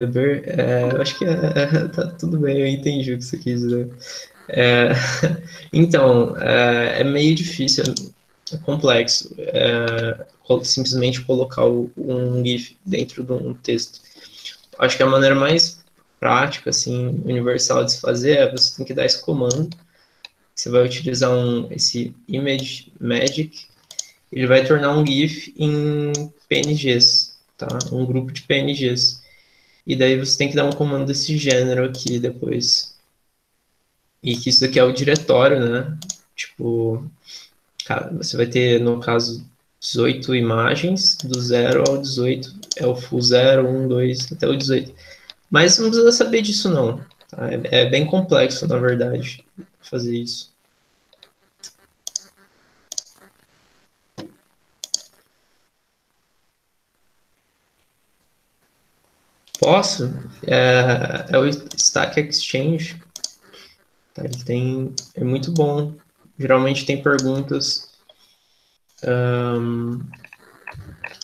Weber, eu acho que tá tudo bem, eu entendi o que você quis dizer. É, então, é meio difícil, é complexo, simplesmente colocar um GIF dentro de um texto. Acho que a maneira mais prática, assim, universal de se fazer é você tem que dar esse comando. Você vai utilizar esse image magic, ele vai tornar um GIF em PNGs, tá? Um grupo de PNGs. E daí você tem que dar um comando desse gênero aqui depois. E que isso daqui é o diretório, né? Tipo, cara, você vai ter, no caso, 18 imagens, do 0 ao 18. É o full 0, 1, 2, até o 18. Mas você não precisa saber disso, não. Tá? É bem complexo, na verdade, fazer isso. Posso? É o Stack Exchange. Tá? Ele tem, é muito bom. Geralmente tem perguntas.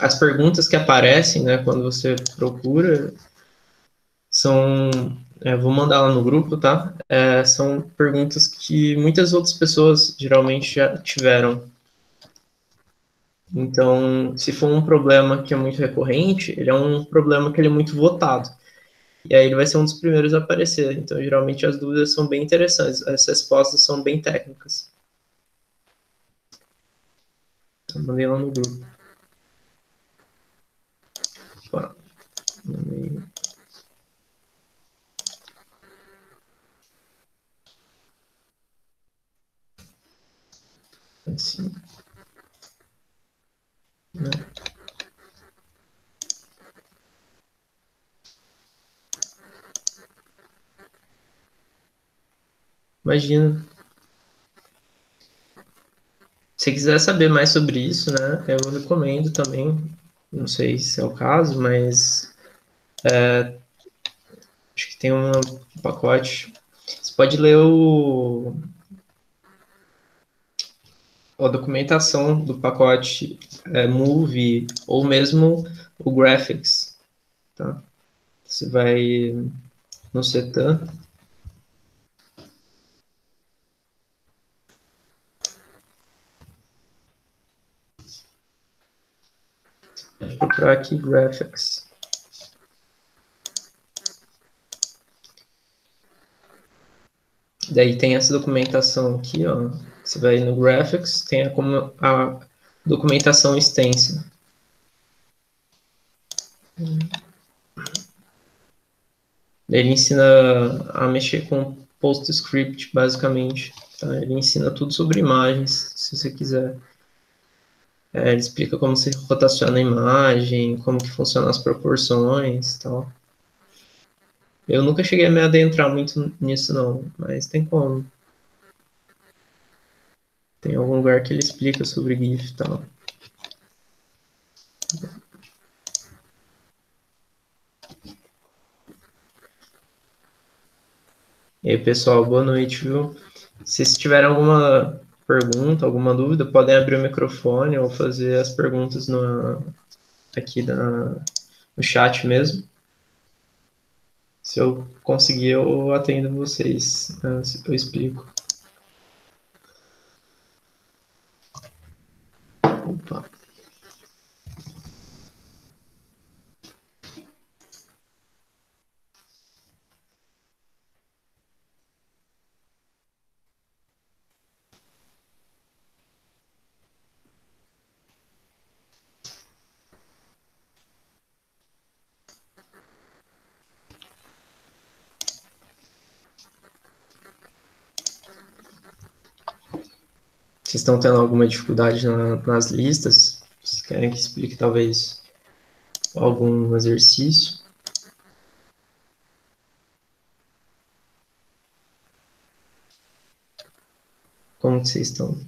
As perguntas que aparecem, né, quando você procura, são. Vou mandar lá no grupo, tá? São perguntas que muitas outras pessoas geralmente já tiveram. Então, se for um problema que é muito recorrente, ele é um problema que ele é muito votado. E aí ele vai ser um dos primeiros a aparecer. Então, geralmente as dúvidas são bem interessantes, as respostas são bem técnicas. Eu mandei lá no grupo. Opa, mandei assim, né? Imagina. Se quiser saber mais sobre isso, né, eu recomendo também. Não sei se é o caso, mas acho que tem um pacote. Você pode ler a documentação do pacote Movie ou mesmo o Graphics, tá? Você vai no Setan, procurar aqui Graphics. Daí tem essa documentação aqui, ó. Você vai no Graphics, tem a documentação extensa. Ele ensina a mexer com PostScript, basicamente. Tá? Ele ensina tudo sobre imagens, se você quiser. Ele explica como se rotaciona a imagem, como que funcionam as proporções, tal. Eu nunca cheguei a me adentrar muito nisso, não, mas tem como. Tem algum lugar que ele explica sobre GIF e tal. E aí, pessoal, boa noite, viu? Se vocês tiverem alguma pergunta, alguma dúvida, podem abrir o microfone ou fazer as perguntas aqui no chat mesmo. Se eu conseguir, eu atendo vocês, né? Eu explico. Opa. Vocês estão tendo alguma dificuldade nas listas? Vocês querem que explique talvez algum exercício? Como que vocês estão?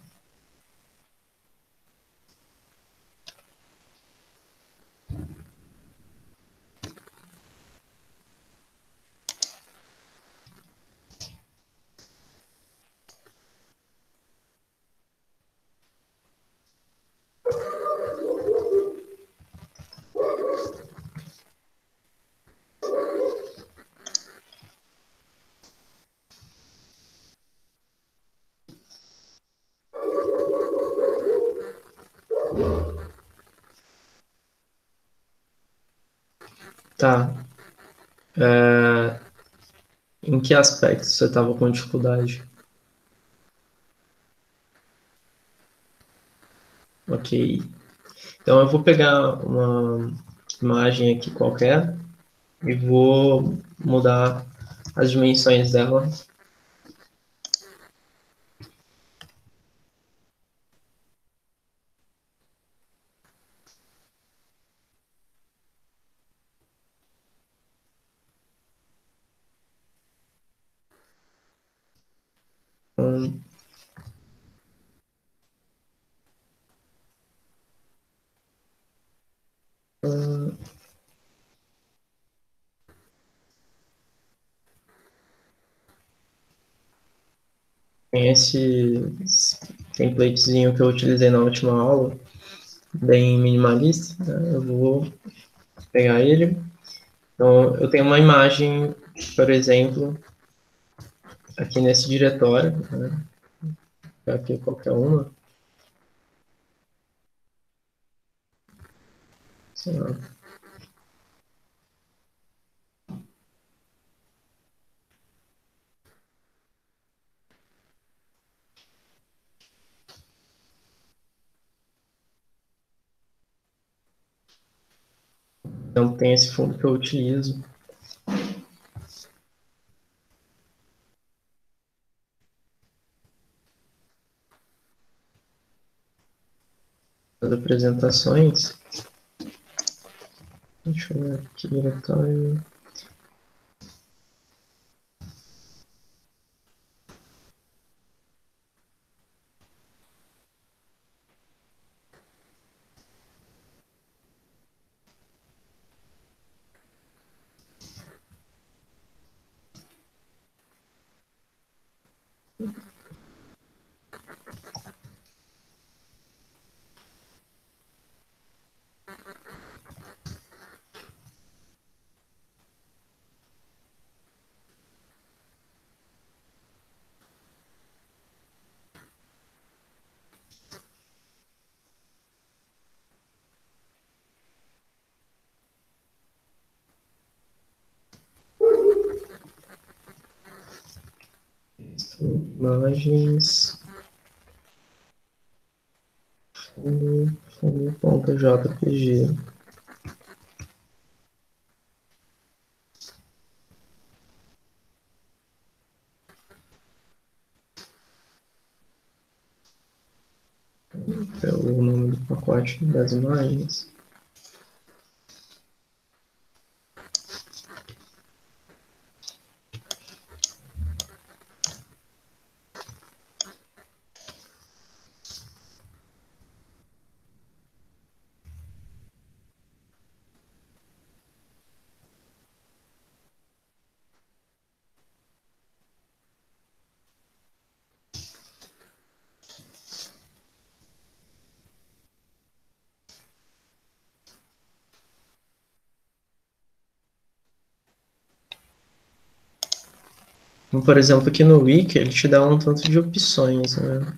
Tá. É, em que aspecto você estava com dificuldade? Ok. Então eu vou pegar uma imagem aqui qualquer e vou mudar as dimensões dela. Hum, hum, Tem esse templatezinho que eu utilizei na última aula, bem minimalista, né? Eu vou pegar ele. Então, eu tenho uma imagem, por exemplo, aqui nesse diretório, né? Aqui qualquer uma, sei lá. Então, tem esse fundo que eu utilizo nas apresentações. Deixa eu ver aqui, diretório. Imagens, fundo.jpg. É o nome do pacote das imagens. Então, por exemplo, aqui no Wiki, ele te dá um tanto de opções, né?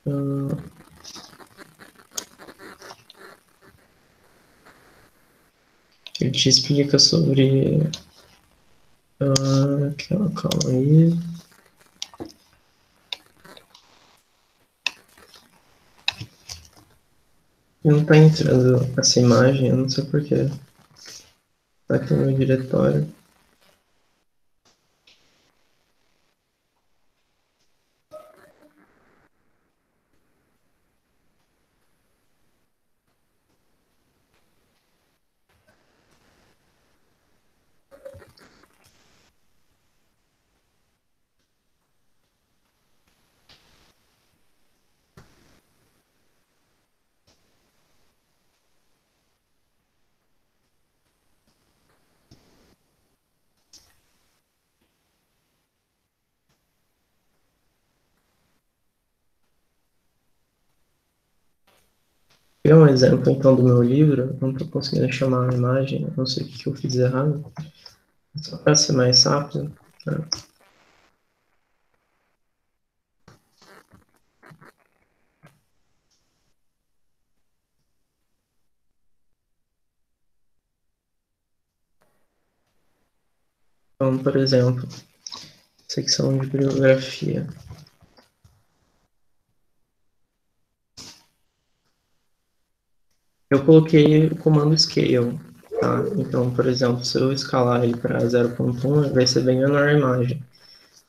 Ah, ele te explica sobre... calma aí. Não está entrando essa imagem, eu não sei porquê. Está aqui no meu diretório. Vou um exemplo, então, do meu livro. Eu não estou conseguindo chamar a imagem, não sei o que eu fiz errado. Só para ser mais rápido. Né? Então, por exemplo, secção de bibliografia. Eu coloquei o comando scale, tá? Então, por exemplo, se eu escalar ele para 0.1, vai ser bem menor a imagem.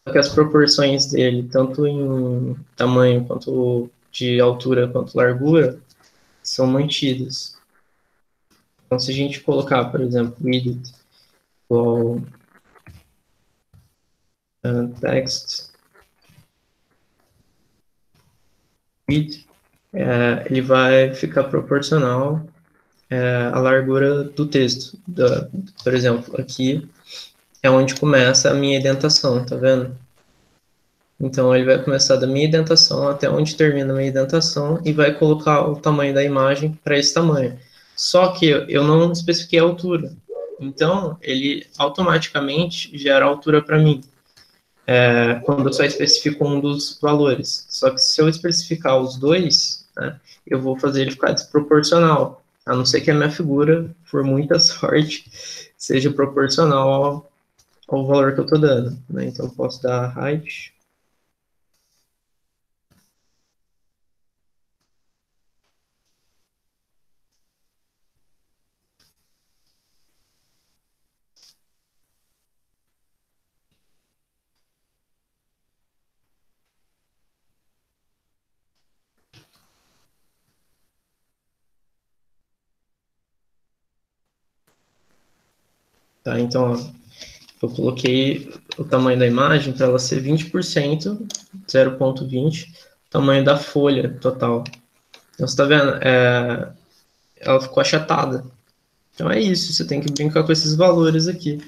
Só que as proporções dele, tanto em tamanho, quanto de altura, quanto largura, são mantidas. Então, se a gente colocar, por exemplo, width igual text width, ele vai ficar proporcional à largura do texto. Por exemplo, aqui é onde começa a minha indentação, tá vendo? Então, ele vai começar da minha indentação até onde termina a minha indentação e vai colocar o tamanho da imagem para esse tamanho. Só que eu não especifiquei a altura. Então, ele automaticamente gera a altura para mim, quando eu só especifico um dos valores. Só que se eu especificar os dois, né, eu vou fazer ele ficar desproporcional, a não ser que a minha figura, por muita sorte, seja proporcional ao valor que eu estou dando. Né? Então, eu posso dar height. Tá? Então, ó, eu coloquei o tamanho da imagem para ela ser 20%, 0,20, tamanho da folha total. Então, você está vendo? Ela ficou achatada. Então é isso, você tem que brincar com esses valores aqui.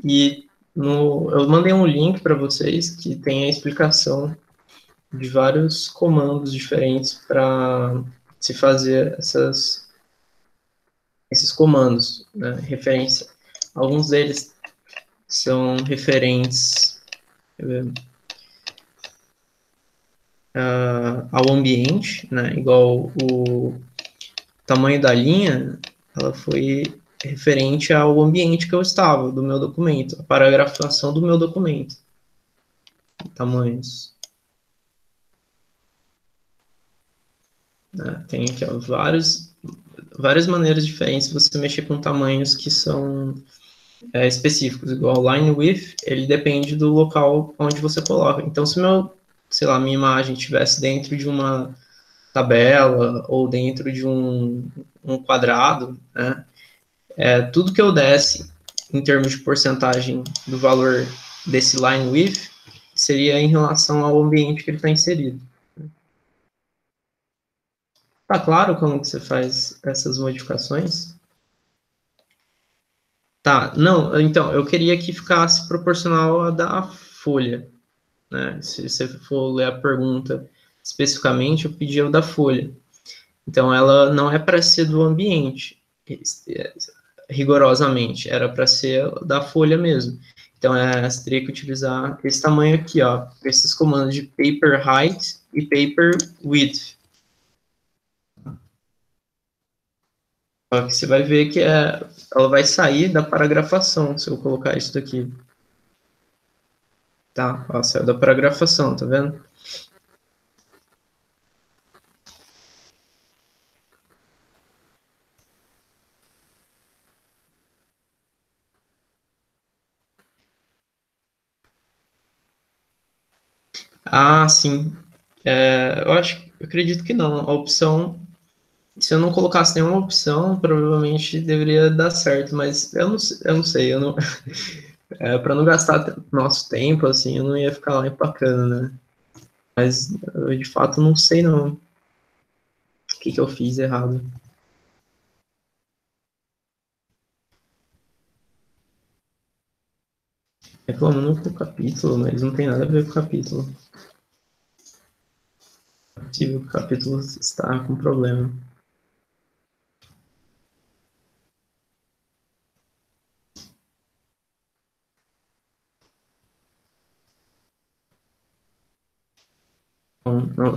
E eu mandei um link para vocês que tem a explicação de vários comandos diferentes para se fazer esses comandos, né? Referência. Alguns deles são referentes ao ambiente, né? Igual o tamanho da linha, ela foi referente ao ambiente que eu estava, do meu documento, a paragrafação do meu documento. Tamanhos. Né? Tem aqui ó, várias maneiras diferentes de você mexer com tamanhos que são específicos. Igual line width, ele depende do local onde você coloca. Então, se sei lá, minha imagem estivesse dentro de uma tabela ou dentro de um quadrado, né? Tudo que eu desse em termos de porcentagem do valor desse line width seria em relação ao ambiente que ele está inserido. Tá claro como que você faz essas modificações? Tá, não, então, eu queria que ficasse proporcional à da folha, né? Se você for ler a pergunta especificamente, eu pedi o da folha. Então, ela não é para ser do ambiente, rigorosamente, era para ser da folha mesmo. Então, você teria que utilizar esse tamanho aqui, ó, esses comandos de paper height e paper width. Só que você vai ver que ela vai sair da paragrafação, se eu colocar isso daqui. Tá, ó, saiu da paragrafação, tá vendo? Ah, sim. Eu acredito que não. A opção, se eu não colocasse nenhuma opção, provavelmente deveria dar certo, mas eu não sei, eu não, para não gastar nosso tempo, assim, eu não ia ficar lá empacando, né? Mas eu de fato não sei não o que eu fiz errado. Reclamando com o capítulo, mas não tem nada a ver com o capítulo. É possível que o capítulo está com problema.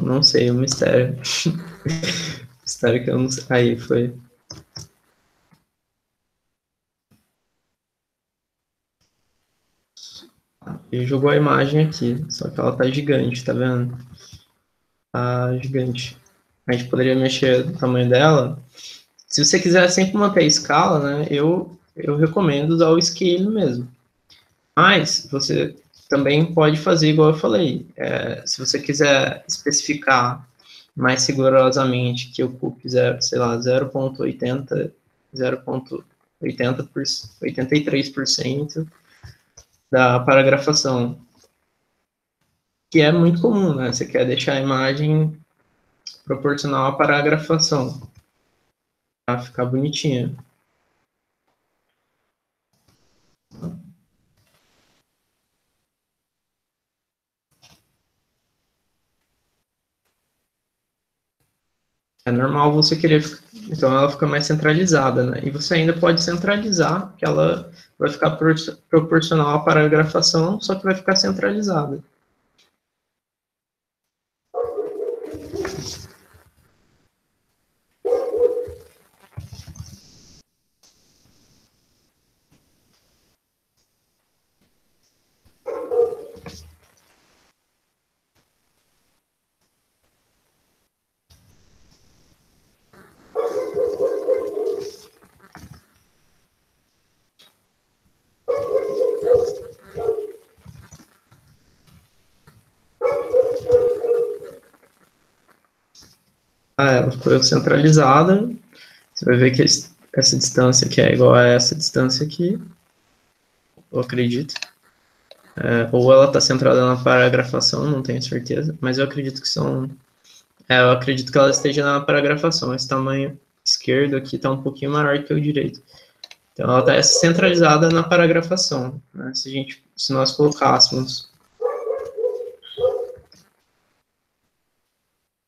Não sei, é um mistério. Mistério que eu não sei. Aí, foi. Ele jogou a imagem aqui, só que ela tá gigante, tá vendo? Tá gigante. A gente poderia mexer no tamanho dela. Se você quiser sempre manter a escala, né, eu recomendo usar o scale mesmo. Mas você também pode fazer igual eu falei. Se você quiser especificar mais rigorosamente que ocupe, sei lá, 0,80, 0,83% da paragrafação, que é muito comum, né? Você quer deixar a imagem proporcional à paragrafação, para ficar bonitinha. É normal você querer, então ela fica mais centralizada, né? E você ainda pode centralizar, que ela vai ficar proporcional à paragrafação, só que vai ficar centralizada. Ah, ela ficou centralizada. Você vai ver que essa distância aqui é igual a essa distância aqui, eu acredito. Ou ela está centrada na paragrafação, não tenho certeza, mas eu acredito que são. Eu acredito que ela esteja na paragrafação. Esse tamanho esquerdo aqui está um pouquinho maior que o direito. Então, ela está centralizada na paragrafação. Né? Se nós colocássemos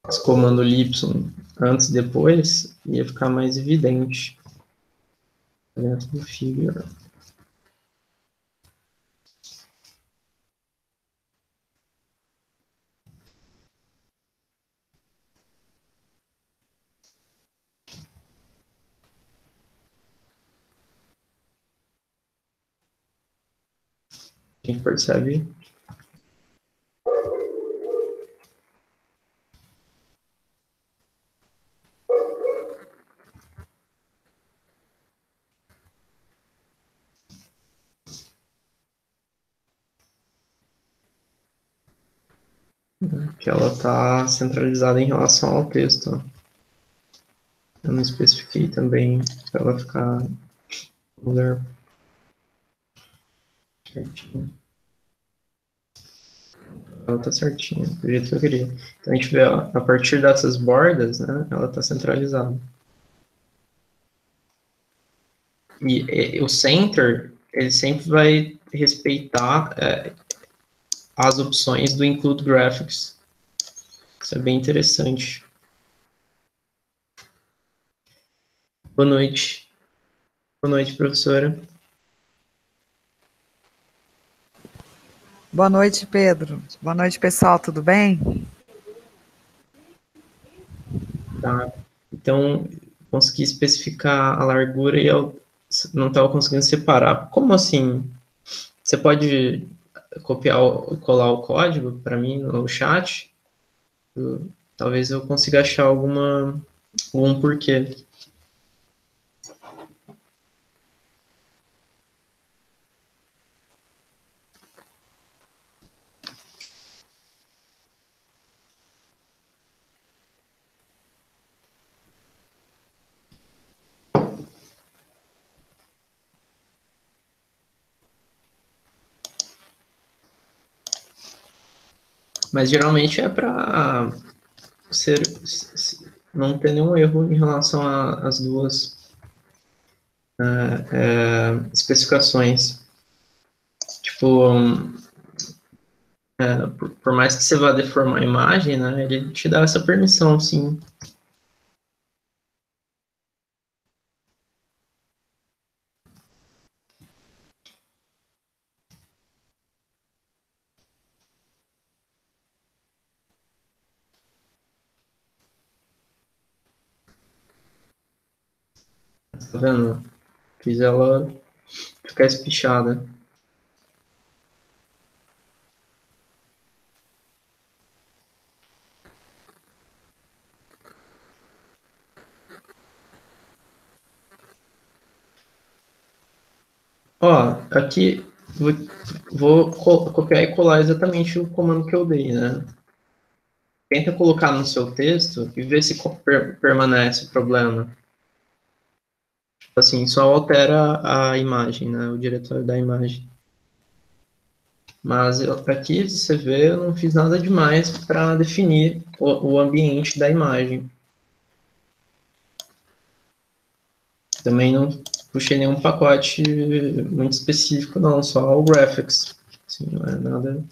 esse comando ly antes e depois, ia ficar mais evidente dentro do figure. A gente percebe. Que ela está centralizada em relação ao texto. Eu não especifiquei também para ela ficar no lugar certinho. Ela está certinha, do jeito que eu queria. Então a gente vê, ó, a partir dessas bordas, né, ela está centralizada. E o center, ele sempre vai respeitar as opções do Include Graphics. Isso é bem interessante. Boa noite. Boa noite, professora. Boa noite, Pedro. Boa noite, pessoal, tudo bem? Tá. Então, consegui especificar a largura e eu não estava conseguindo separar. Como assim? Você pode copiar e colar o código para mim no chat? Talvez eu consiga achar algum porquê. Mas geralmente é para não ter nenhum erro em relação às duas especificações. Tipo, por mais que você vá deformar a imagem, né, ele te dá essa permissão, sim. Tá vendo? Fiz ela ficar espichada. Ó, aqui vou copiar e colar exatamente o comando que eu dei, né? Tenta colocar no seu texto e ver se permanece o problema. Tipo assim, só altera a imagem, né? O diretório da imagem. Mas aqui, se você vê, eu não fiz nada demais para definir o ambiente da imagem. Também não puxei nenhum pacote muito específico, não, só o graphics. Assim, não é nada.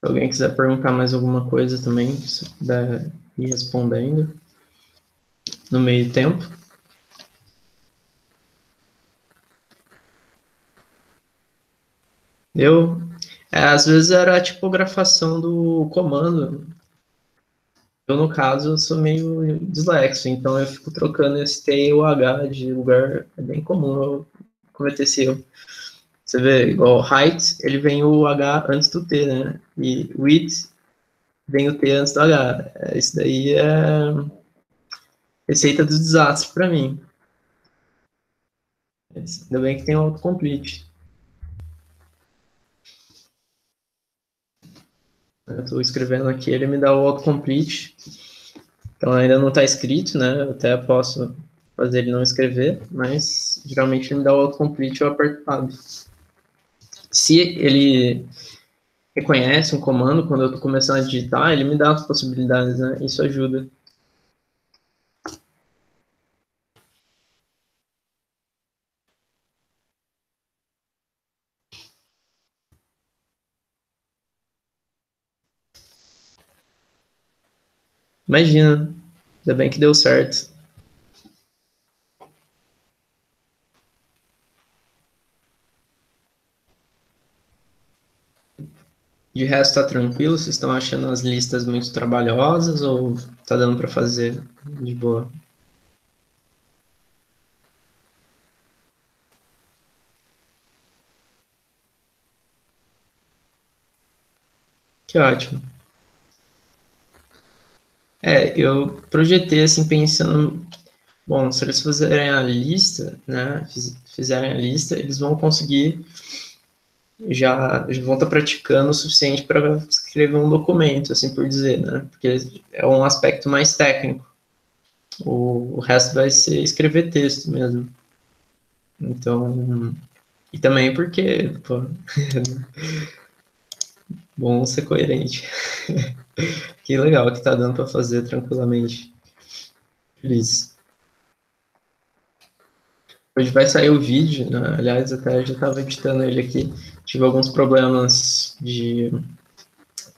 Se alguém quiser perguntar mais alguma coisa também, se puder ir respondendo no meio tempo. Eu, às vezes era a tipografação do comando. Eu, no caso, sou meio dislexo, então eu fico trocando esse T e o H de lugar. É bem comum eu cometer esse erro. Você vê, igual height, ele vem o H antes do T, né? E width vem o T antes do H. Isso daí é receita dos desastres para mim. Ainda bem que tem o autocomplete. Eu estou escrevendo aqui, ele me dá o autocomplete. Então ainda não está escrito, né? Eu até posso fazer ele não escrever, mas geralmente ele me dá o autocomplete ou apertado. Se ele reconhece um comando quando eu estou começando a digitar, ele me dá as possibilidades, né? Isso ajuda. Imagina, ainda bem que deu certo. De resto, tá tranquilo? Vocês estão achando as listas muito trabalhosas ou tá dando para fazer de boa? Que ótimo. Eu projetei assim pensando, bom, se eles fizerem a lista, né, fizerem a lista, eles vão conseguir já vão estar praticando o suficiente para escrever um documento, assim por dizer, né? Porque é um aspecto mais técnico. O resto vai ser escrever texto mesmo. Então, e também porque, pô, bom ser coerente. Que legal que tá dando para fazer tranquilamente. Feliz. Hoje vai sair o vídeo, né? Aliás, até já estava editando ele aqui. Tive alguns problemas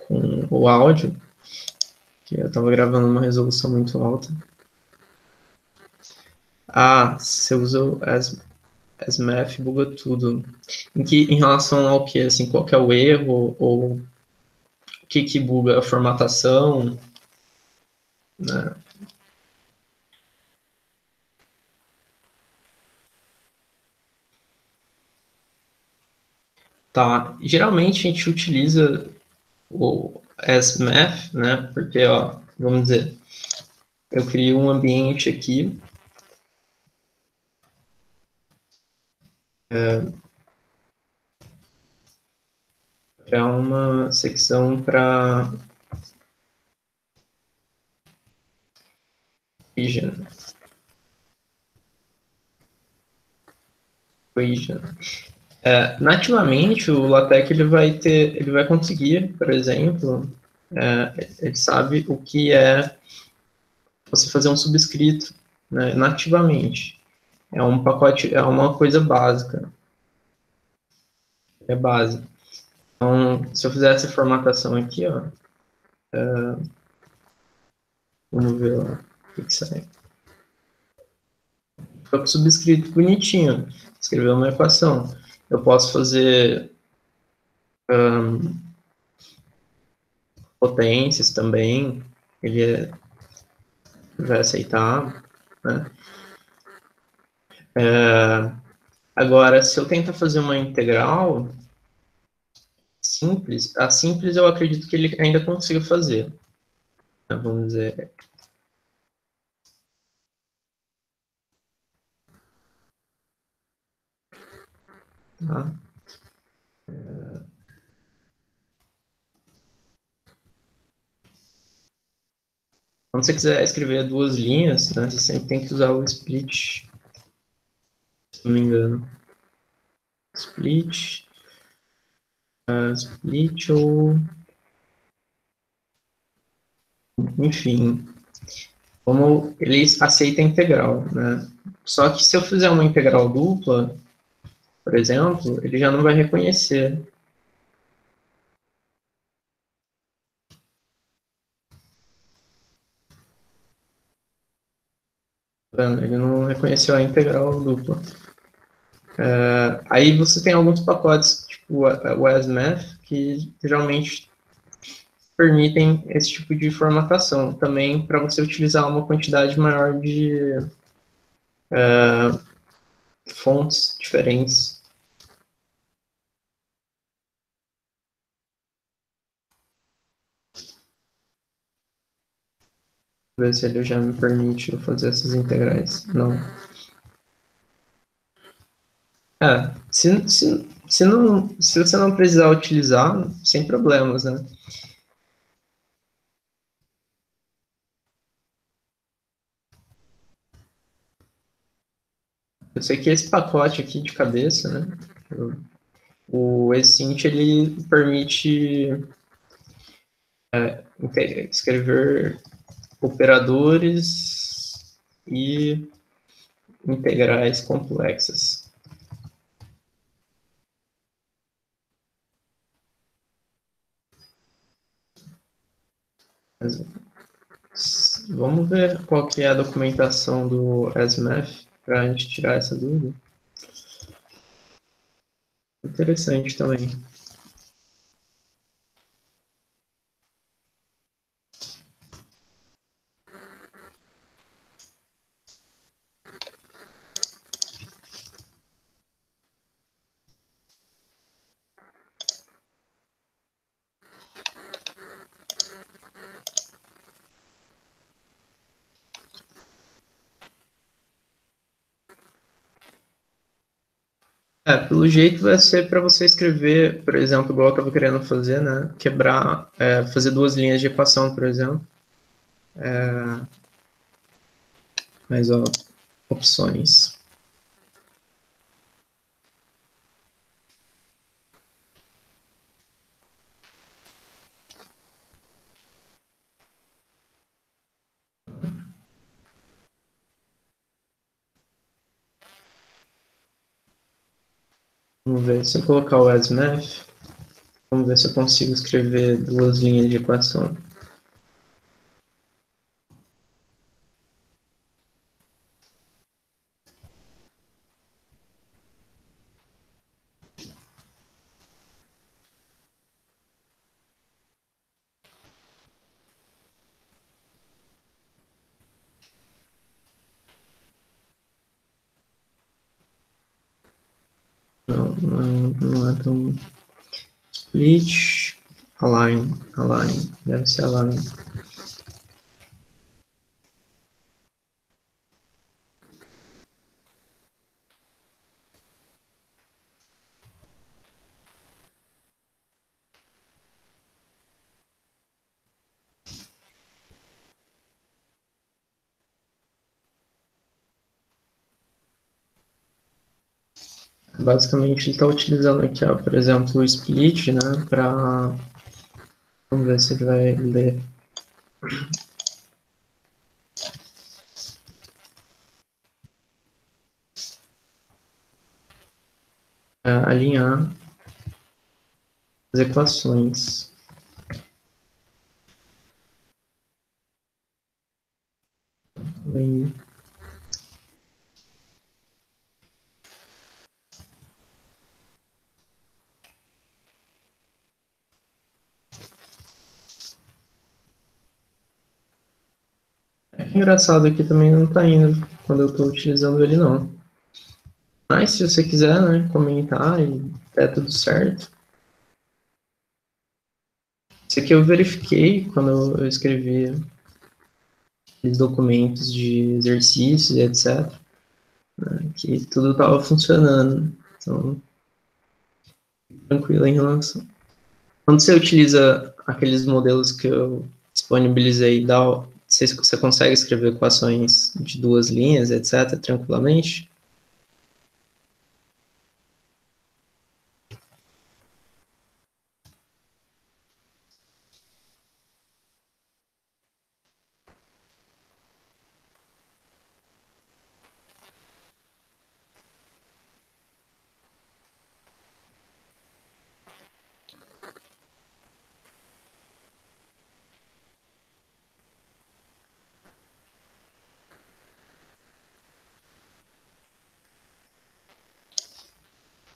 com o áudio, que eu estava gravando uma resolução muito alta. Ah, você usa o SMF, buga tudo. Em relação ao que, assim, qual que é o erro, ou o que buga a formatação, né? Tá, geralmente a gente utiliza o SMF, né? Porque, ó, vamos dizer, eu crio um ambiente aqui, é uma secção para region. region. Nativamente, o LaTeX ele vai conseguir, por exemplo, ele sabe o que é você fazer um subscrito, né, nativamente. É um pacote, é uma coisa básica, é base. Então, se eu fizer essa formatação aqui, ó, vamos ver lá o que sai. Foi subscrito bonitinho, escrever uma equação. Eu posso fazer potências também, ele vai aceitar, né? Agora, se eu tentar fazer uma integral simples, a simples eu acredito que ele ainda consiga fazer. Né? Vamos dizer. Tá? Quando você quiser escrever duas linhas, né, você sempre tem que usar o split, se não me engano. Split, split ou... Enfim, como ele aceita integral, né? Só que se eu fizer uma integral dupla, por exemplo, ele já não vai reconhecer. Tá vendo? Ele não reconheceu a integral dupla. Aí você tem alguns pacotes, tipo o ASMath, que geralmente permitem esse tipo de formatação. Também para você utilizar uma quantidade maior de fontes diferentes. Ver se ele já me permite fazer essas integrais. Não. Se você não precisar utilizar, sem problemas, né? Eu sei que esse pacote aqui de cabeça, né? O Exint, ele permite escrever operadores e integrais complexas. Vamos ver qual que é a documentação do ASMath para a gente tirar essa dúvida. Interessante também. Pelo jeito vai ser para você escrever, por exemplo, igual eu estava querendo fazer, né? Quebrar, fazer duas linhas de equação, por exemplo. Mas, ó, opções. Vamos ver, se eu colocar o ASMath, vamos ver se eu consigo escrever duas linhas de equação. Não é tão... Split, align, deve ser align. Basicamente, ele está utilizando aqui, ó, por exemplo, o split, né, para... Vamos ver se ele vai ler. Alinhar as equações. Bem, engraçado aqui também não está indo quando eu estou utilizando ele, não. Mas se você quiser, né, comentar e der tudo certo. Isso aqui eu verifiquei quando eu escrevi os documentos de exercícios e etc. Né, que tudo estava funcionando. Então, tranquilo em relação. Quando você utiliza aqueles modelos que eu disponibilizei, você consegue escrever equações de duas linhas, etc., tranquilamente?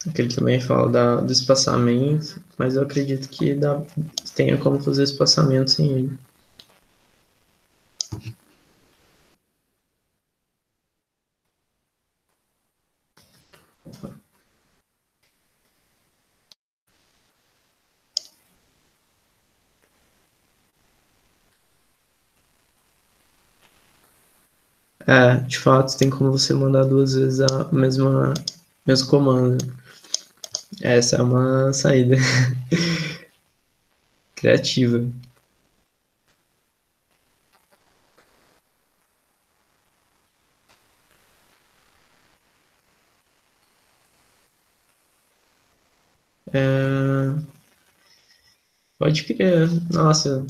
Aqui ele também fala do espaçamento, mas eu acredito que tenha como fazer espaçamento sem ele. De fato, tem como você mandar duas vezes a mesmo comando. Essa é uma saída criativa. É, pode crer. Nossa,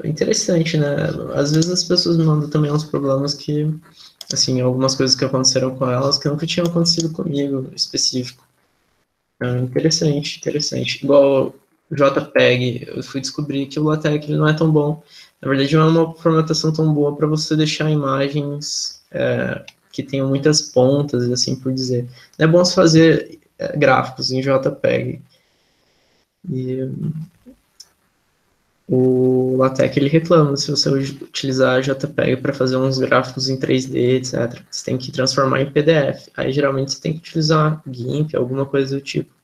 interessante, né? Às vezes as pessoas me mandam também uns problemas que, assim, algumas coisas que aconteceram com elas que nunca tinham acontecido comigo, específico. Interessante, interessante. Igual o JPEG, eu fui descobrir que o LaTeX ele não é tão bom. Na verdade, não é uma formatação tão boa para você deixar imagens que tenham muitas pontas, assim por dizer. É bom se fazer gráficos em JPEG. E o LaTeX ele reclama se você utilizar JPEG para fazer uns gráficos em 3D, etc. Você tem que transformar em PDF. Aí geralmente você tem que utilizar GIMP, alguma coisa do tipo.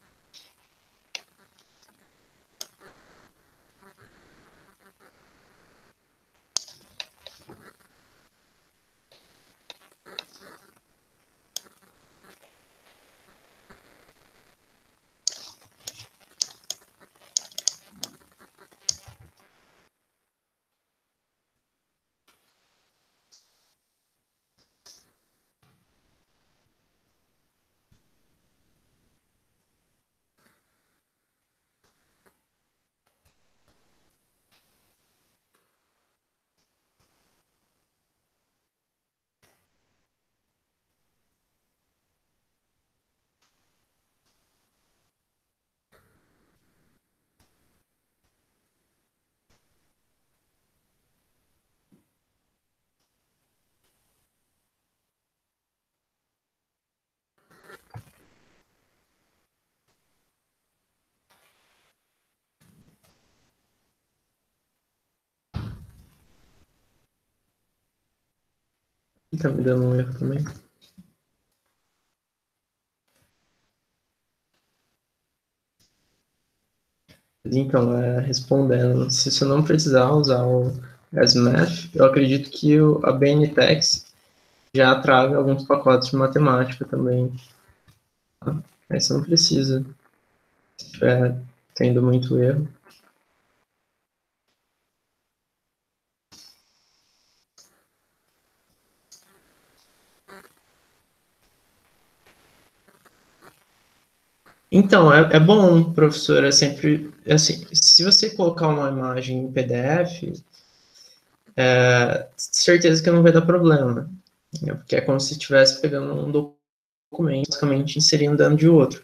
Tá me dando um erro também. Então, respondendo, se você não precisar usar o GasMath, eu acredito que a BNTeX já trava alguns pacotes de matemática também. Tá? Aí você não precisa, se estiver tendo muito erro. Então, é bom, professor, é sempre, assim, se você colocar uma imagem em PDF, certeza que não vai dar problema, né? Porque é como se estivesse pegando um documento, basicamente inserindo dentro de outro.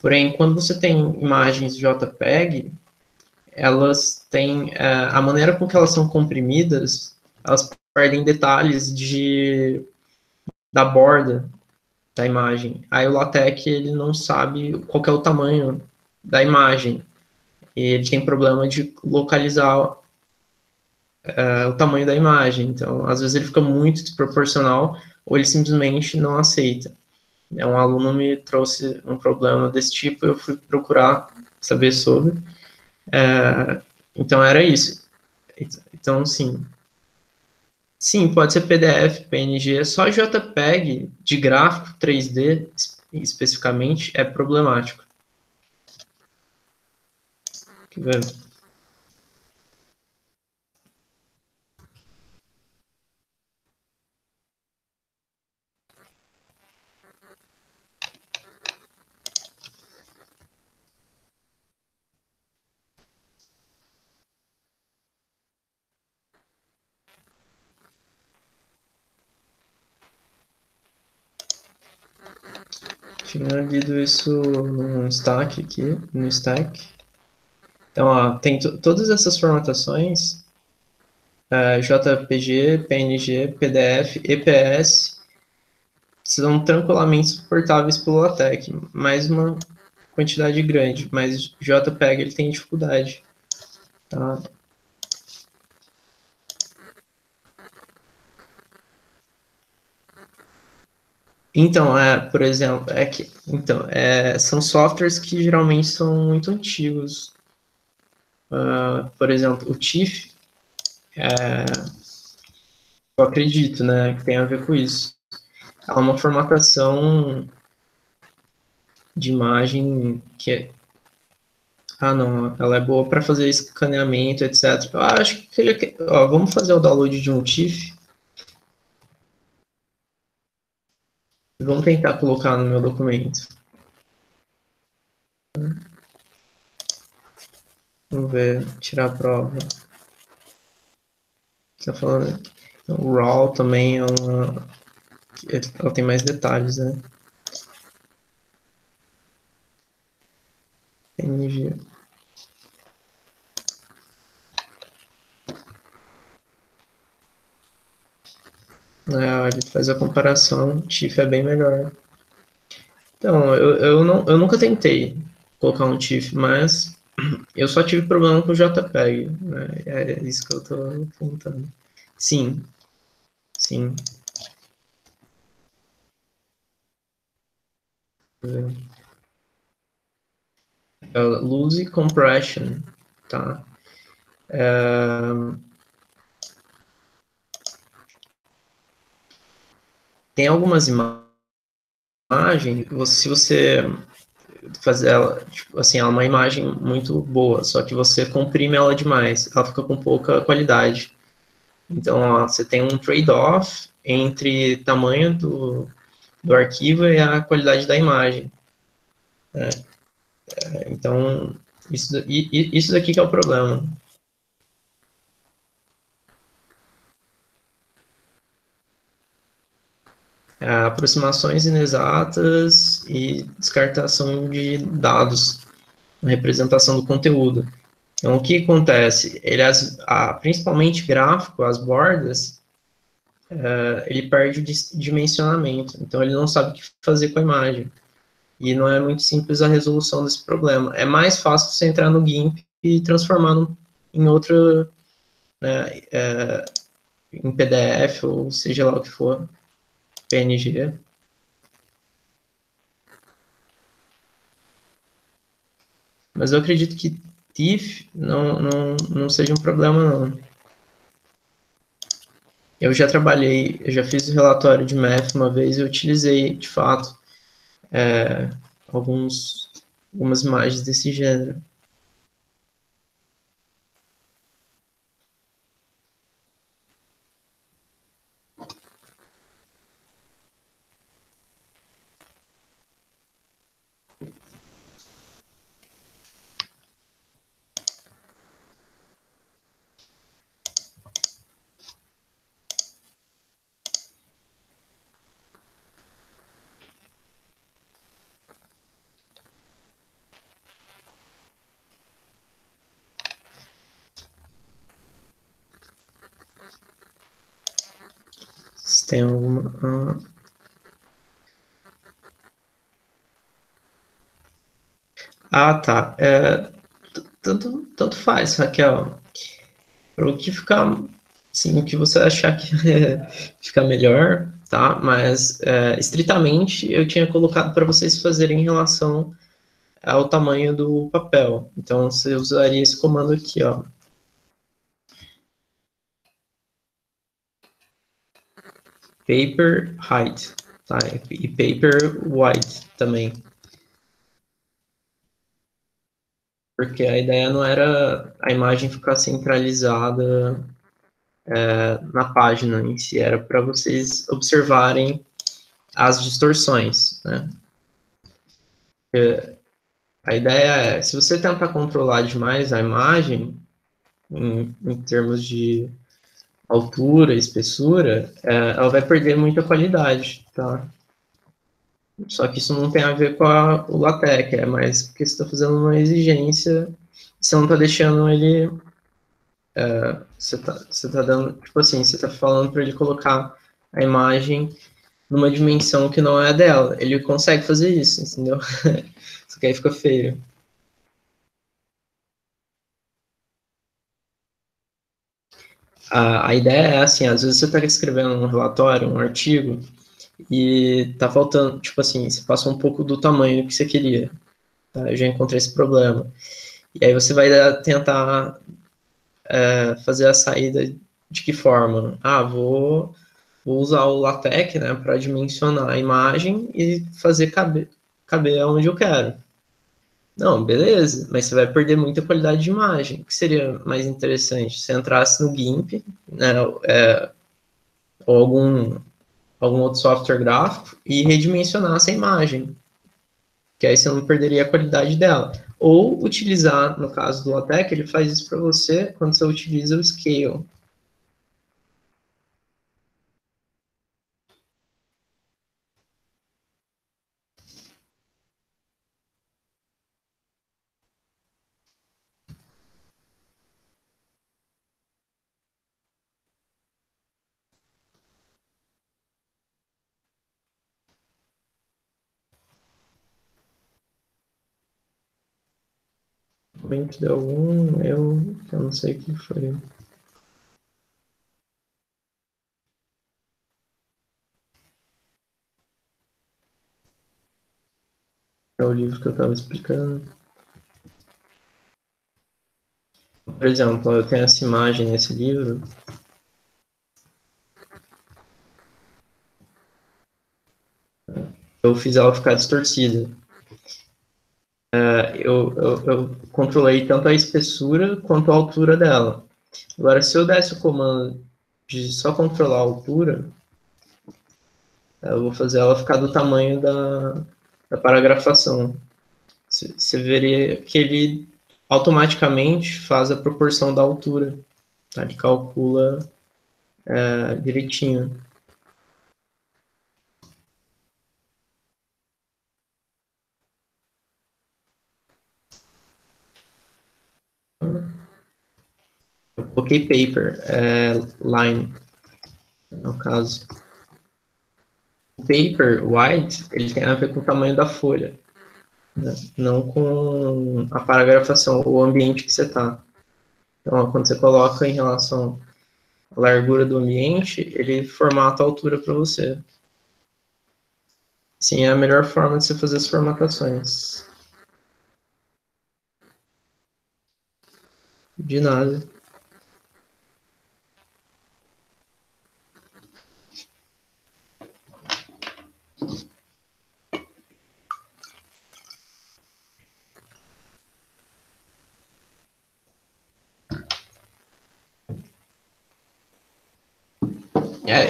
Porém, quando você tem imagens JPEG, elas têm a maneira com que elas são comprimidas, elas perdem detalhes da borda da imagem. Aí o LaTeX ele não sabe qual é o tamanho da imagem. E ele tem problema de localizar o tamanho da imagem. Então, às vezes ele fica muito desproporcional ou ele simplesmente não aceita. Um aluno me trouxe um problema desse tipo, eu fui procurar saber sobre. Então, era isso. Então, sim, pode ser PDF, PNG, só JPEG de gráfico 3D, especificamente, é problemático. Quer ver? Tinha lido isso no Stack aqui, no Stack. Então, ó, tem todas essas formatações, JPG, PNG, PDF, EPS, são tranquilamente suportáveis pelo LaTeX, mais uma quantidade grande, mas JPEG ele tem dificuldade, tá? Então, por exemplo, são softwares que geralmente são muito antigos. Por exemplo, o TIFF, eu acredito, né, que tem a ver com isso. É uma formatação de imagem não, ela é boa para fazer escaneamento, etc. Eu acho que vamos fazer o download de um TIFF. Vamos tentar colocar no meu documento. Vamos ver, tirar a prova. Tá falando. O RAW também ela tem mais detalhes, né? PNG. Ele faz a comparação, TIFF é bem melhor. Então, eu nunca tentei colocar um TIFF, mas eu só tive problema com o JPEG, né? É isso que eu tô apontando. Sim, sim. Loose compression, tá? Tem algumas imagens, se você fazer ela, tipo, assim, ela é uma imagem muito boa, só que você comprime ela demais, ela fica com pouca qualidade. Então, ó, você tem um trade-off entre tamanho do arquivo e a qualidade da imagem. Então, isso daqui que é o problema. Aproximações inexatas e descartação de dados, representação do conteúdo. Então, o que acontece? Principalmente gráfico, as bordas, ele perde o dimensionamento, então ele não sabe o que fazer com a imagem. E não é muito simples a resolução desse problema. É mais fácil você entrar no GIMP e transformar em outra, né, em PDF, ou seja lá o que for, PNG. Mas eu acredito que TIFF não seja um problema, não. Eu já trabalhei, eu já fiz o relatório de math uma vez e eu utilizei, de fato, algumas imagens desse gênero. Se tem alguma... Tá. Tanto faz, Raquel. Para o que ficar, sim, o que você achar que ficar melhor, tá? Mas estritamente eu tinha colocado para vocês fazerem em relação ao tamanho do papel. Então você usaria esse comando aqui, ó. Paper height, tá? E paper width também. Porque a ideia não era a imagem ficar centralizada na página em si, era para vocês observarem as distorções, né? A ideia é, se você tentar controlar demais a imagem, em termos de altura, espessura, ela vai perder muita qualidade, tá? Só que isso não tem a ver com o LaTeX, é mais porque você está fazendo uma exigência, você não está deixando ele, você tá dando, tipo assim, você está falando para ele colocar a imagem numa dimensão que não é a dela. Ele consegue fazer isso, entendeu? Só que aí fica feio. A ideia é assim, às vezes você está escrevendo um relatório, um artigo, e tá faltando, tipo assim, você passou um pouco do tamanho que você queria. Tá? Eu já encontrei esse problema. E aí você vai tentar fazer a saída de que forma? Ah, vou usar o LaTeX, né, para dimensionar a imagem e fazer caber onde eu quero. Não, beleza, mas você vai perder muita qualidade de imagem. O que seria mais interessante? Se entrasse no GIMP, né, ou algum outro software gráfico e redimensionasse a imagem, que aí você não perderia a qualidade dela. Ou utilizar, no caso do LaTeX, ele faz isso para você quando você utiliza o Scale. Realmente deu algum erro, eu não sei o que foi. É o livro que eu estava explicando. Por exemplo, eu tenho essa imagem nesse livro. Eu fiz ela ficar distorcida. Eu controlei tanto a espessura quanto a altura dela. Agora, se eu desse o comando de só controlar a altura, eu vou fazer ela ficar do tamanho da paragrafação. Você veria que ele automaticamente faz a proporção da altura. Tá? Ele calcula direitinho. Eu coloquei paper, line, no caso. O paper white, ele tem a ver com o tamanho da folha, né? Não com a paragrafação, o ambiente que você está. Então, quando você coloca em relação à largura do ambiente, ele formata a altura para você. Sim, é a melhor forma de você fazer as formatações. De nada.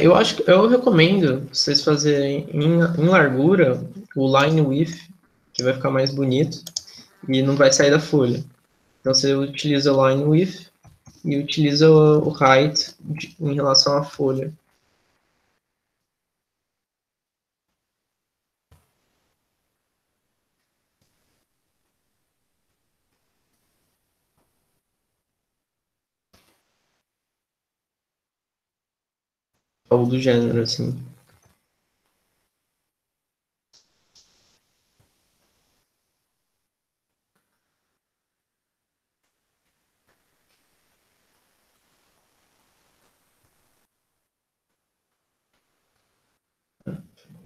Eu acho que eu recomendo vocês fazerem em largura o line width, que vai ficar mais bonito e não vai sair da folha. Então você utiliza o line width e utiliza o height em relação à folha. Algo do gênero, assim.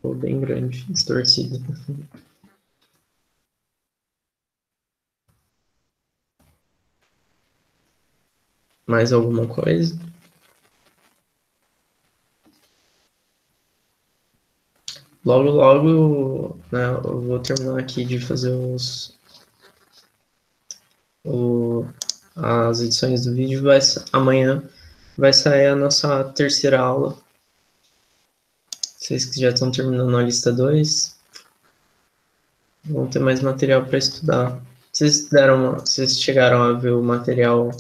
Ficou bem grande, distorcido. Mais alguma coisa? Logo, logo, né, eu vou terminar aqui de fazer as edições do vídeo. Amanhã vai sair a nossa terceira aula. Vocês que já estão terminando a lista 2 vão ter mais material para estudar. Vocês chegaram a ver o material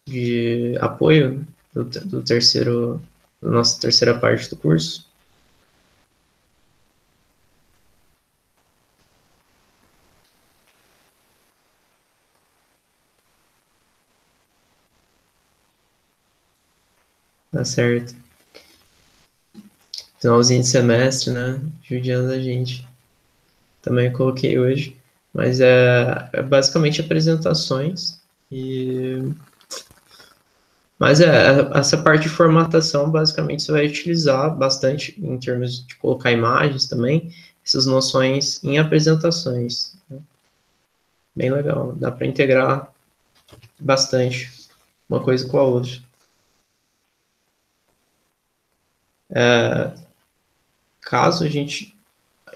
de apoio do terceiro, da nossa terceira parte do curso? Tá certo. Finalzinho de semestre, né? Judiando a gente. Também coloquei hoje. Mas é basicamente apresentações. Mas essa parte de formatação, basicamente, você vai utilizar bastante em termos de colocar imagens também, essas noções em apresentações. Bem legal. Dá para integrar bastante uma coisa com a outra. Caso a gente,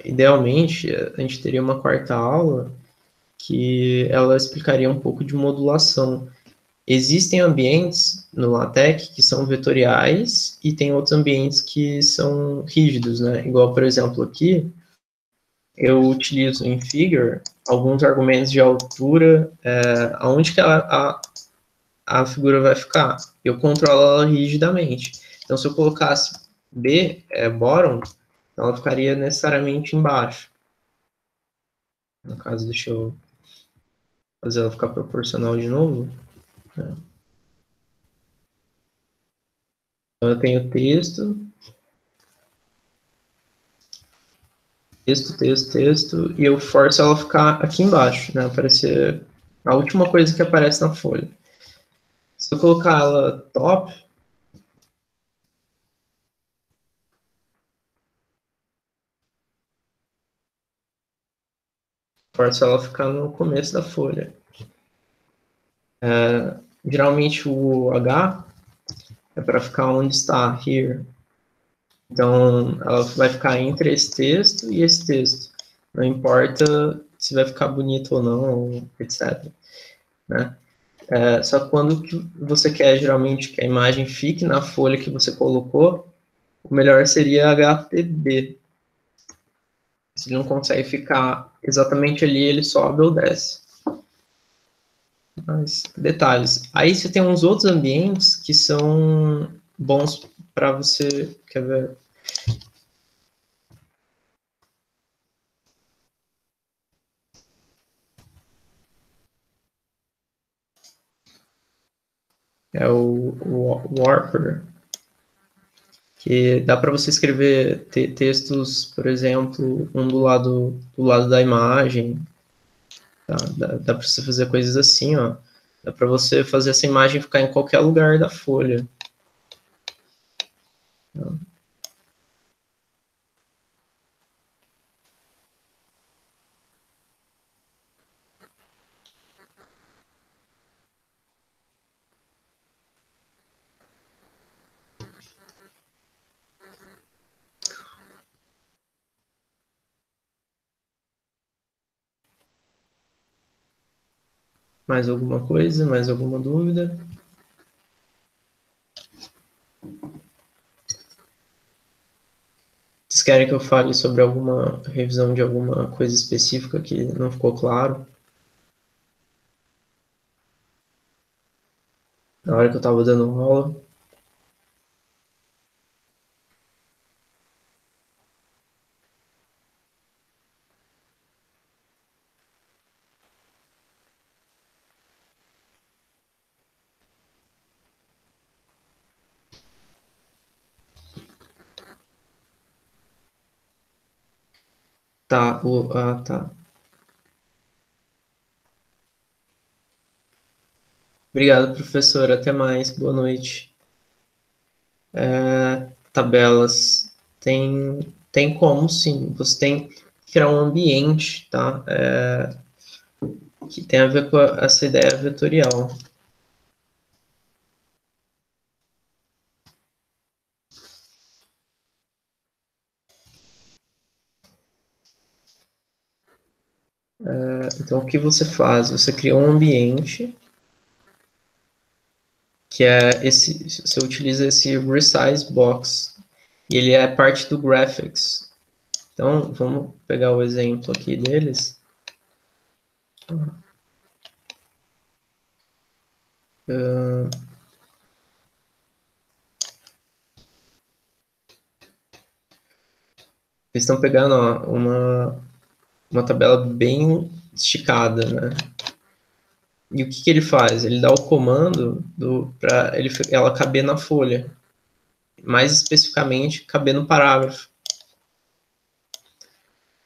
idealmente, a gente teria uma quarta aula que ela explicaria um pouco de modulação. Existem ambientes no LaTeX que são vetoriais e tem outros ambientes que são rígidos, né? Igual, por exemplo, aqui, eu utilizo em Figure alguns argumentos de altura, aonde que a figura vai ficar. Eu controlo ela rigidamente. Então, se eu colocasse B, bottom, ela ficaria necessariamente embaixo. No caso, deixa eu fazer ela ficar proporcional de novo. Então, eu tenho texto, e eu forço ela a ficar aqui embaixo, né? Aparecer a última coisa que aparece na folha. Se eu colocar ela top, forço ela a ficar no começo da folha. Geralmente o H é para ficar onde está, here. Então, ela vai ficar entre esse texto e esse texto. Não importa se vai ficar bonito ou não, etc. Né? Só que quando que você quer, geralmente, que a imagem fique na folha que você colocou, o melhor seria HPB. Se ele não consegue ficar exatamente ali, ele sobe ou desce. Mas, detalhes. Aí você tem uns outros ambientes que são bons para você, quer ver? É o Warper, que dá para você escrever textos, por exemplo, um do lado da imagem. Tá? Dá para você fazer coisas assim, ó. Dá para você fazer essa imagem ficar em qualquer lugar da folha. Tá? Mais alguma coisa? Mais alguma dúvida? Vocês querem que eu fale sobre alguma revisão de alguma coisa específica que não ficou claro? Na hora que eu estava dando aula? Tá, tá. Obrigado, professor. Até mais. Boa noite. Tabelas. Tem Tem como, sim. Você tem que criar um ambiente, tá? Que tem a ver com essa ideia vetorial. Então, o que você faz? Você cria um ambiente que é esse. Você utiliza esse resize box. E ele é parte do graphics. Então, vamos pegar o exemplo aqui deles. Eles estão pegando ó, uma tabela bem esticada, né? E o que, que ele faz? Ele dá o comando para ela caber na folha. Mais especificamente, caber no parágrafo.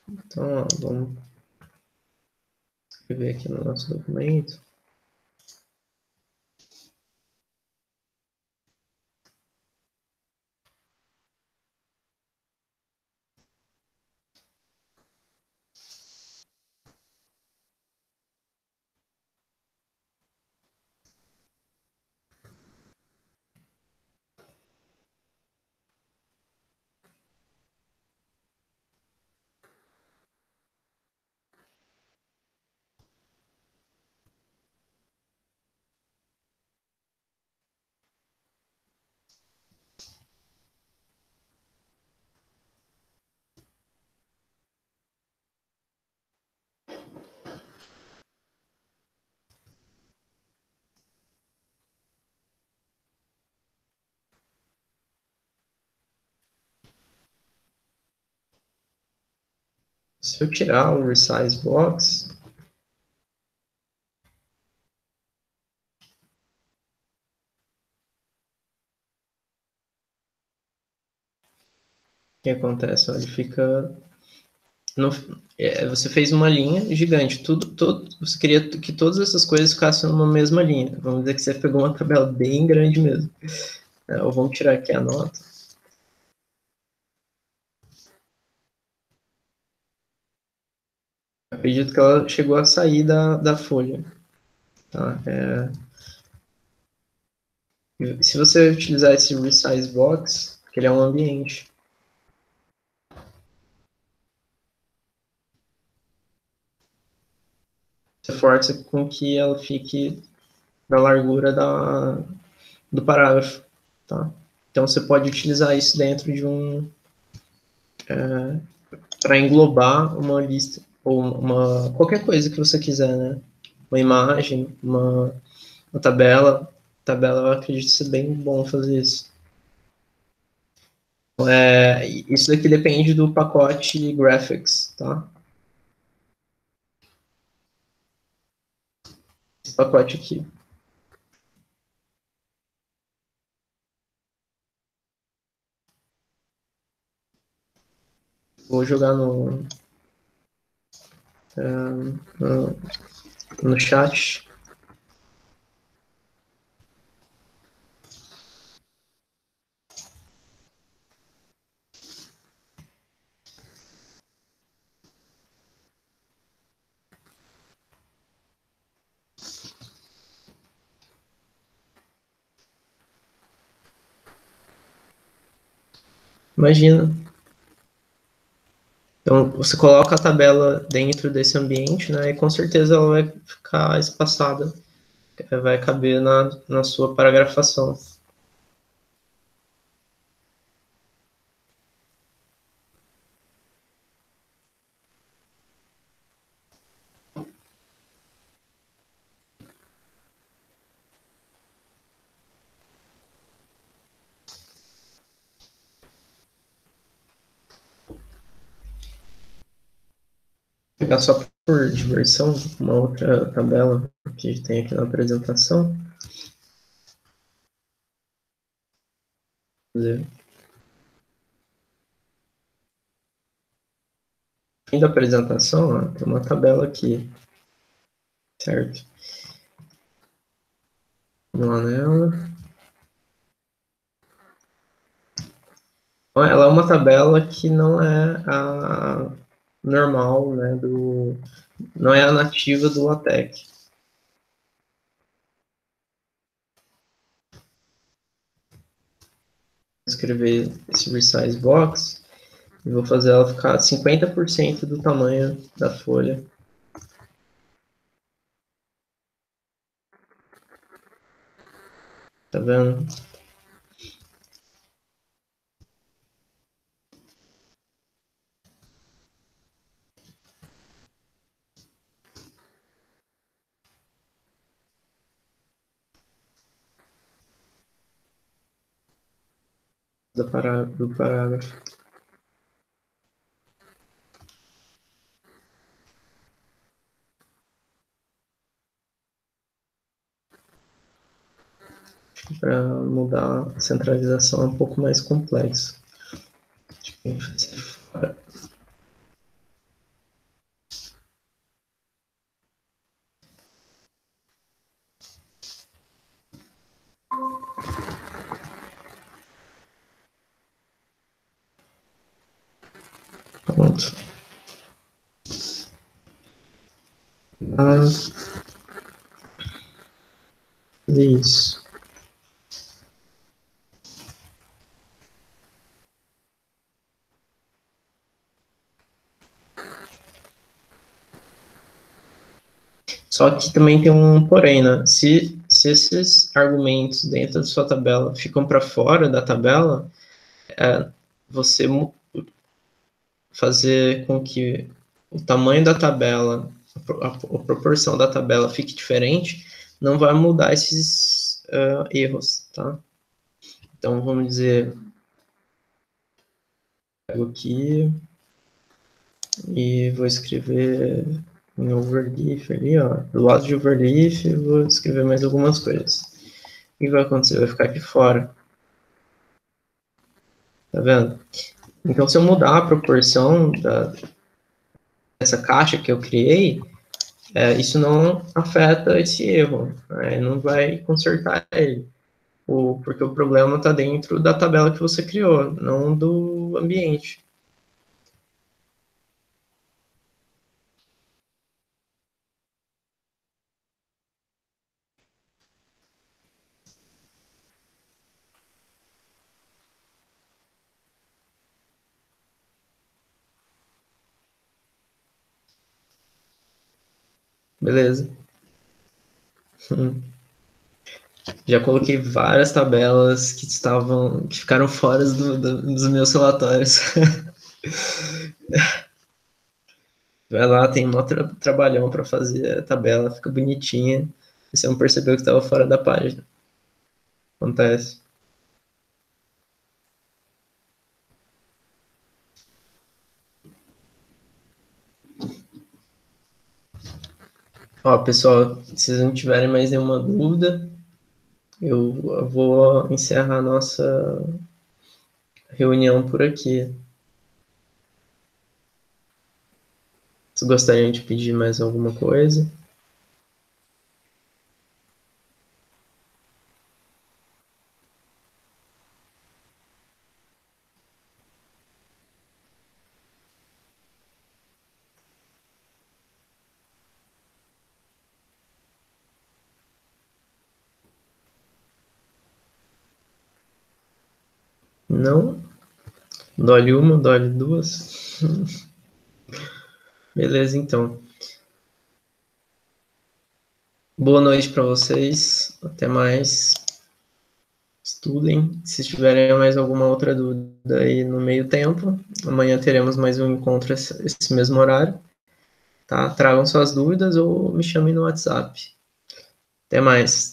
Então, ó, vamos escrever aqui no nosso documento. Se eu tirar o resize box, o que acontece? Ó, ele fica no, você fez uma linha gigante. Você queria que todas essas coisas ficassem numa mesma linha. Vamos dizer que você pegou uma tabela bem grande mesmo. Ou vamos tirar aqui a nota. Eu acredito que ela chegou a sair da folha. Tá? Se você utilizar esse resize box, que ele é um ambiente, você força com que ela fique na largura do parágrafo. Tá? Então você pode utilizar isso dentro de para englobar uma lista ou qualquer coisa que você quiser, né? Uma imagem, uma tabela. Tabela, eu acredito ser bem bom fazer isso. Isso daqui depende do pacote graphics, tá? Esse pacote aqui. Vou jogar no, no chat. Imagina. Então, você coloca a tabela dentro desse ambiente, né? E com certeza ela vai ficar espaçada, vai caber na sua paragrafação. Vou pegar só por diversão, uma outra tabela que tem aqui na apresentação. Fim da apresentação, ó, tem uma tabela aqui, certo? Vamos lá nela. Ela é uma tabela que não é a normal, né, não é a nativa do LaTeX. Vou escrever esse resize box e vou fazer ela ficar 50% do tamanho da folha. Tá vendo? Do parágrafo. Para mudar a centralização é um pouco mais complexo. Pronto. Isso. Só que também tem um porém, né? Se esses argumentos dentro da sua tabela ficam para fora da tabela, você fazer com que o tamanho da tabela, a proporção da tabela fique diferente, não vai mudar esses erros, tá? Então, vamos dizer, pego aqui e vou escrever em overleaf ali, ó. Do lado de overleaf, eu vou escrever mais algumas coisas. O que vai acontecer? Vai ficar aqui fora. Tá vendo? Então, se eu mudar a proporção dessa caixa que eu criei, isso não afeta esse erro. Não vai consertar ele. Porque o problema está dentro da tabela que você criou, não do ambiente. Beleza. Já coloquei várias tabelas que ficaram fora dos meus relatórios. Vai lá, tem um trabalhão para fazer a tabela, fica bonitinha. E você não percebeu que estava fora da página. Acontece. Ó, pessoal, se vocês não tiverem mais nenhuma dúvida, eu vou encerrar a nossa reunião por aqui. Vocês gostariam de pedir mais alguma coisa? Não? Dole uma, dole duas? Beleza, então. Boa noite para vocês. Até mais. Estudem. Se tiverem mais alguma outra dúvida aí no meio tempo, amanhã teremos mais um encontro esse mesmo horário. Tá? Tragam suas dúvidas ou me chamem no WhatsApp. Até mais.